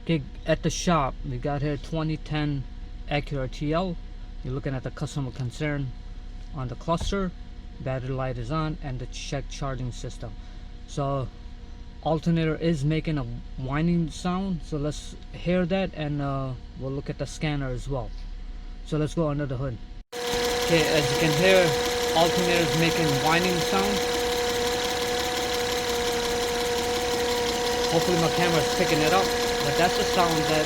Okay, at the shop we got here 2010 Acura TL. You're looking at the customer concern on the cluster. Battery light is on and the check charging system. So alternator is making a whining sound, so let's hear that, and we'll look at the scanner as well. So let's go under the hood. Okay, as you can hear, alternator is making whining sound. Hopefully my camera is picking it up, but that's the sound that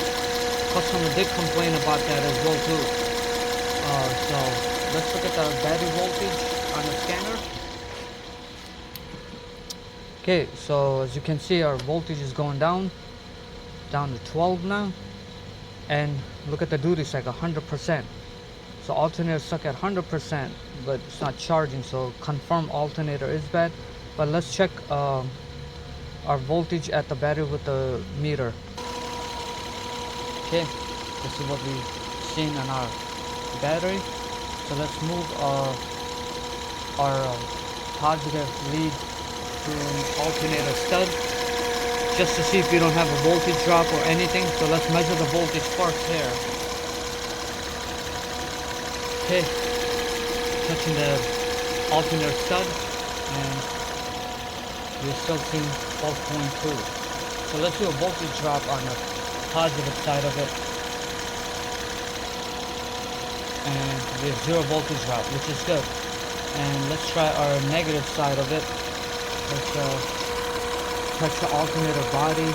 customer did complain about that as well too. So let's look at the battery voltage on the scanner. Okay, so as you can see, our voltage is going down to 12 now, and look at the duty cycle, 100%. So alternator stuck at 100%, but it's not charging, so confirm alternator is bad. But let's check our voltage at the battery with the meter. Okay, this is what we've seen on our battery. So let's move our positive lead to an alternator stud, just to see if you don't have a voltage drop or anything. So let's measure the voltage first here. Okay, touching the alternator stud, and we're still seeing 12.2. So let's do a voltage drop on the positive side of it, and we have 0 voltage drop, which is good. And let's try our negative side of it. Let's touch the alternator body.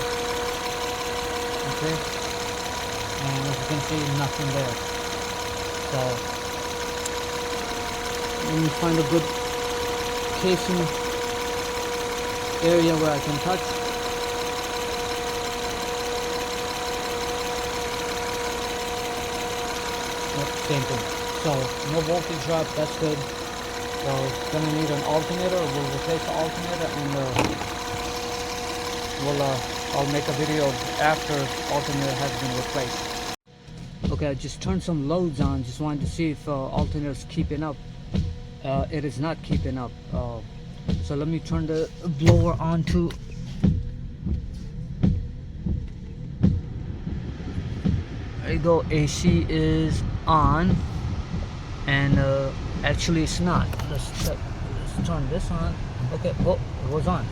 Okay, and as you can see, nothing there. So let me find a good casing area where I can touch. Yep, same thing. So no voltage drop, that's good. So gonna need an alternator. We'll replace the alternator, and I'll make a video after alternator has been replaced. Okay, I just turned some loads on. Just wanted to see if alternator is keeping up. It is not keeping up. So let me turn the blower on to. There you go. AC is on, and actually it's not. Let's check. Let's turn this on. Okay, oh, it was on.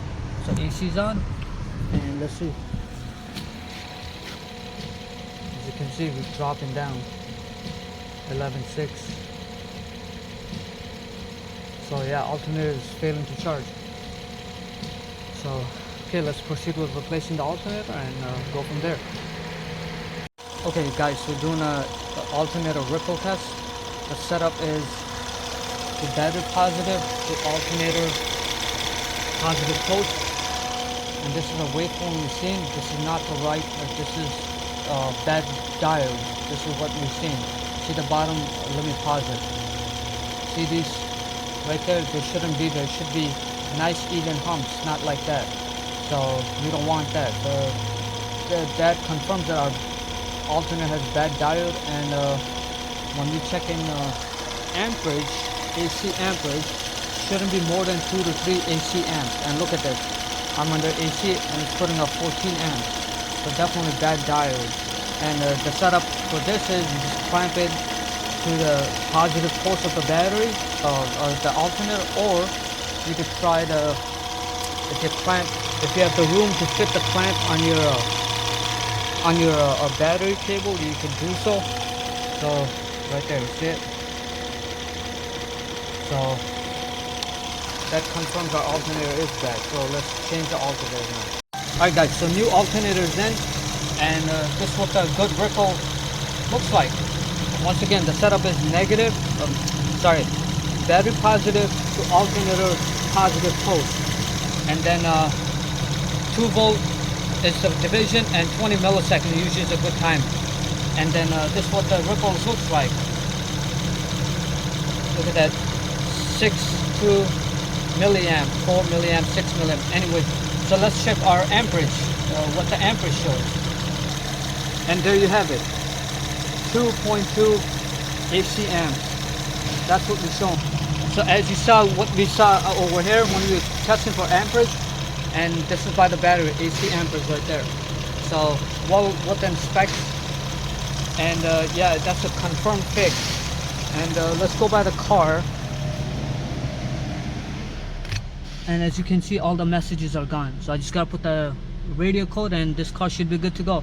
So AC is on, and let's see. As you can see, we're dropping down 11.6. So yeah, alternator is failing to charge. So okay, let's proceed with replacing the alternator and go from there. Okay guys, we're doing a alternator ripple test. The setup is the battery positive, the alternator positive post, and this is a waveform we've seen. This is not the right, this is bad diode. This is what we've seen. See the bottom, let me pause it. See these right there? They shouldn't be there. Should be nice even humps, not like that. So we don't want that. That confirms that our alternator has bad diode, and when we check in amperage, AC amperage, shouldn't be more than 2 to 3 AC amps. And look at this, I'm under AC and it's putting up 14 amps. So definitely bad diode. And the setup for this is you just clamp it to the positive post of the battery or the alternator, or you could try the clamp, if you have the room to fit the clamp on your battery cable, you can do so. So right there, you see it? So that confirms our alternator is bad. So let's change the alternator now. Alright guys, so new alternator is in, and this is what the good ripple looks like. Once again, the setup is negative, battery positive to alternator positive post, and then 2 volt is the division, and 20 milliseconds usually is a good time. And then this is what the ripples looks like. Look at that, 6 to milliamp, 4 milliamp, 6 milliamp. Anyway, so let's check our amperage, what the amperage shows. And there you have it, 2.2 AC amps. That's what we shown. So as you saw, what we saw over here when we were testing for amperage, and this is by the battery, AC amperage right there. So what the specs, and yeah, that's a confirmed fix. And let's go by the car, and as you can see, all the messages are gone. So I just gotta put the radio code and this car should be good to go.